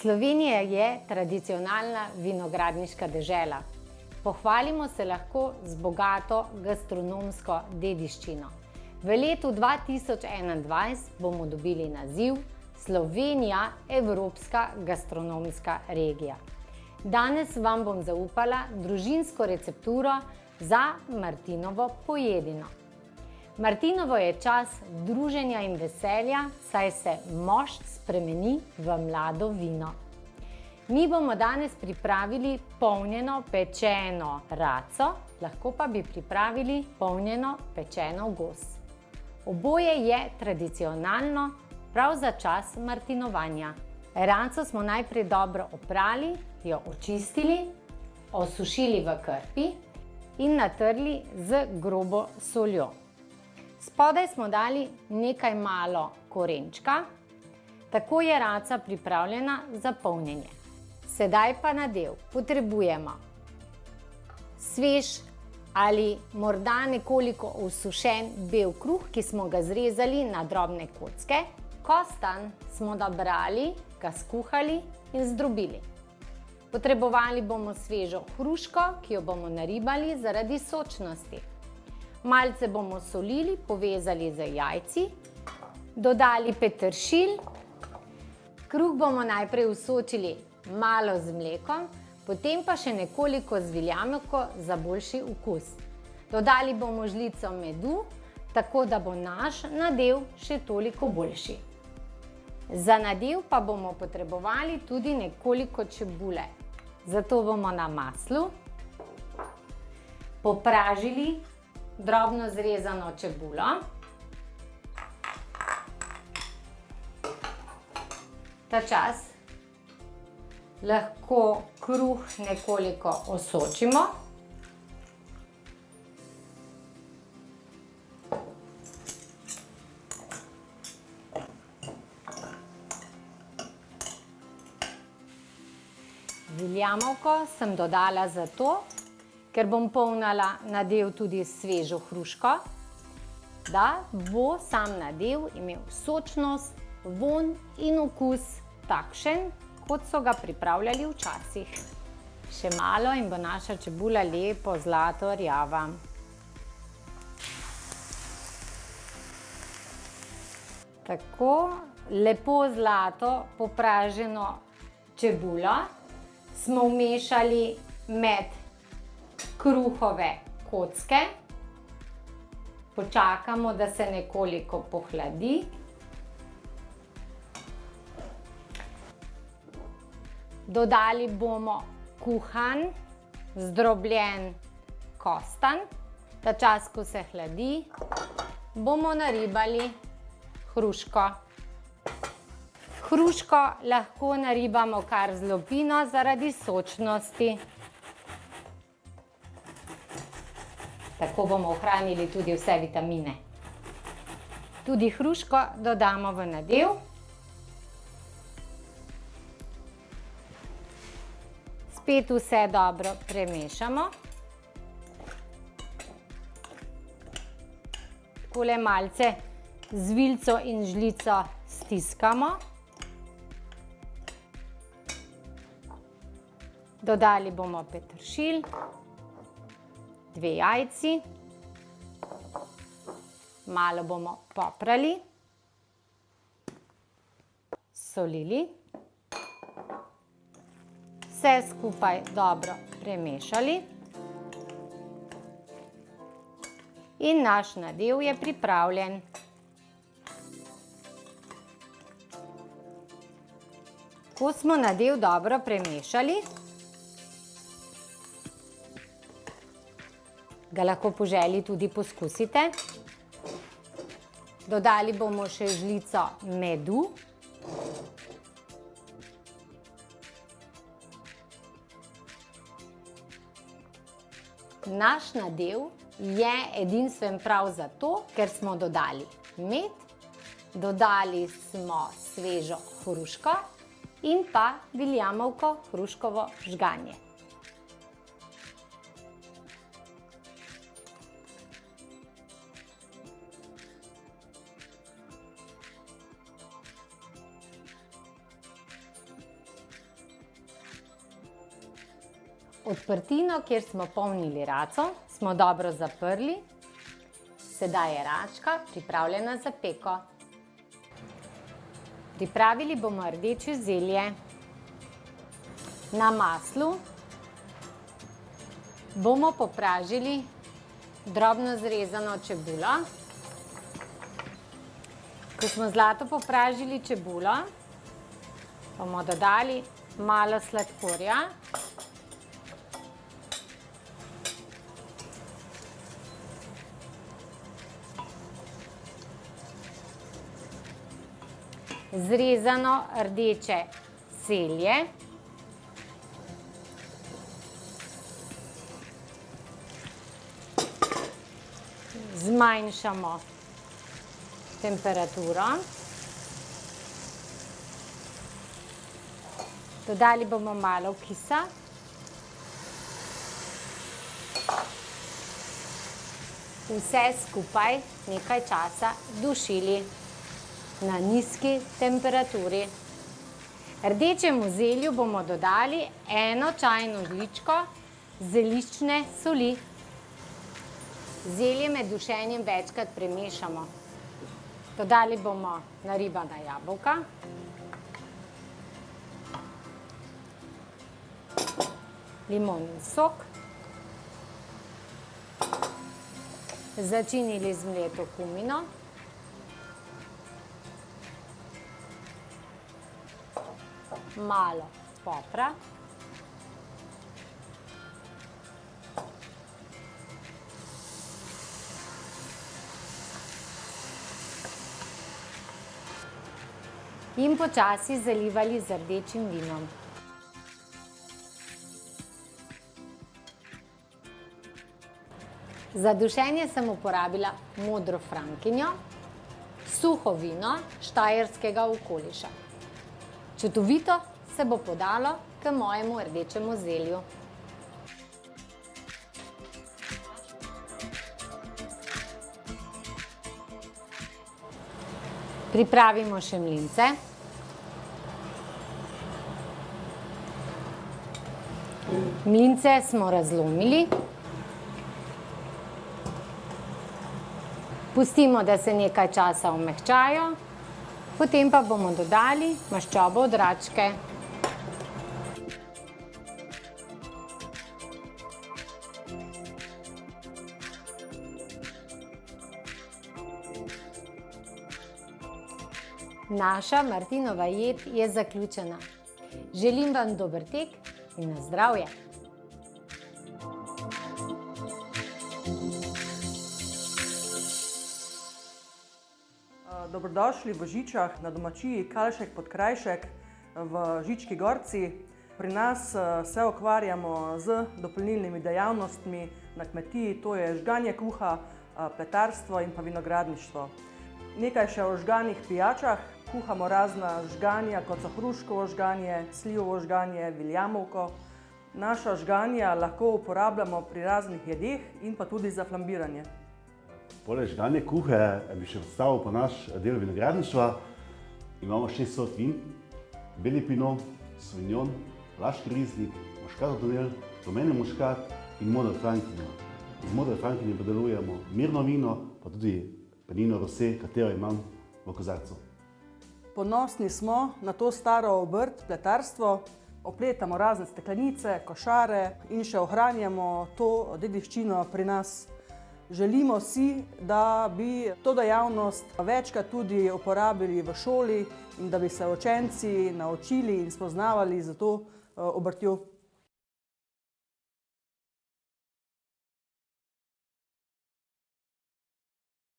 Slovenija je tradicionalna vinogradniška dežela. Pohvalimo se lahko z bogato gastronomsko dediščino. V letu 2021 bomo dobili naziv Slovenija evropska gastronomska regija. Danes vam bom zaupala družinsko recepturo za martinovo pojedino. Martinovo je čas druženja in veselja, saj se mošt spremeni v mlado vino. Mi bomo danes pripravili polnjeno pečeno raco, lahko pa bi pripravili polnjeno pečeno gos. Oboje je tradicionalno prav za čas martinovanja. Raco smo najprej dobro oprali, jo očistili, osušili v krpi in natrli z grobo soljo. Spodaj smo dali nekaj malo korenčka, tako je raca pripravljena za polnjenje. Sedaj pa nadev. Potrebujemo svež ali morda nekoliko osušen bel kruh, ki smo ga zrezali na drobne kocke. Kostanj smo dobrali, ga skuhali in zdrobili. Potrebovali bomo svežo hruško, ki jo bomo naribali zaradi sočnosti. Malce bomo solili, povezali z jajci, dodali peteršilj. Kruh bomo najprej usočili malo z mlekom, potem pa še nekoliko z viljamovko za boljši okus. Dodali bomo žlico medu, tako da bo naš nadev še toliko boljši. Za nadev pa bomo potrebovali tudi nekoliko čebule. Zato bomo na maslu popražili drobno zrezano čebulo. Ta čas lahko kruh nekoliko osočimo. Viljamovko sem dodala zato, ker bom polnila nadev tudi s svežo hruško, da bo sam nadev imel sočnost, vonj in okus takšen, kot so ga pripravljali včasih. Še malo in bo naša čebula lepo zlato rjava. Tako lepo zlato popraženo čebulo smo vmešali med kruhove kocke. Počakamo, da se nekoliko pohladi. Dodali bomo kuhan, zdrobljen kostanj. Ta čas, ko se hladi, bomo naribali hruško. Hruško lahko naribamo kar z lupino zaradi sočnosti. Tako bomo ohranili tudi vse vitamine. Tudi hruško dodamo v nadev. Spet vse dobro premešamo. Takole malce z vilico in žlico stiskamo. Dodali bomo peteršilj, 2 jajci, malo bomo poprali, solili, vse skupaj dobro premešali in naš nadev je pripravljen. Ko smo nadev dobro premešali, ga lahko po želji tudi poskusite. Dodali bomo še žlico medu. Naš nadev je edinstven prav zato, ker smo dodali med, dodali smo svežo hruško in pa viljamovko hruškovo žganje. Odprtino, kjer smo polnili raco, smo dobro zaprli. Sedaj je račka pripravljena za peko. Pripravili bomo rdeče zelje. Na maslu bomo popražili drobno zrezano čebulo. Ko smo zlato popražili čebulo, bomo dodali malo sladkorja. Zrezano rdeče zelje. Zmanjšamo temperaturo. Dodali bomo malo kisa. Vse skupaj nekaj časa dušili na nizki temperaturi. Rdečemu zelju bomo dodali 1 čajno žličko zeliščne soli. Zelje med dušenjem večkrat premešamo. Dodali bomo naribana jabolka. Limonin sok. Začinili z mleto kumino. Malo popra. In počasi zalivali z rdečim vinom. Za dušenje sem uporabila modro frankinjo, suho vino štajerskega okoliša. Čudovito se bo podalo k mojemu rdečemu zelju. Pripravimo še mlince. Mlince smo razlomili. Pustimo, da se nekaj časa omehčajo, potem pa bomo dodali maščobo od račke. Naša Martinova jed je zaključena. Želim vam dober tek in na zdravje! Dobrodošli v Žičah na domačiji Kalšek Podkrajšek v Žički Gorci. Pri nas se ukvarjamo z dopolnilnimi dejavnostmi na kmetiji, to je žganje kruha, pletarstvo in pa vinogradništvo. Nekaj še o žganih pijačah. Kuhamo razna žganja, kot so hruškovo žganje, slivovo žganje, viljamovko. Naša žganja lahko uporabljamo pri raznih jedeh in pa tudi za flambiranje. Poleg žganje kruhe bi še predstavil pa naš del vinogradništva. Imamo 6 sort vin, beli pinot, sauvignon, laški riznik, muškatov tonel, rumeni muškat in modro frankinjo. Iz modre frankinje predelujemo mirno vino, pa tudi penino rosé, katero imam v kozarcu. Ponosni smo na to staro obrt, pletarstvo. Opletamo razne steklenice, košare in še ohranjamo to dediščino pri nas. Želimo si, da bi to dejavnost večkrat tudi uporabili v šoli in da bi se učenci naučili in spoznavali za to obrtjo.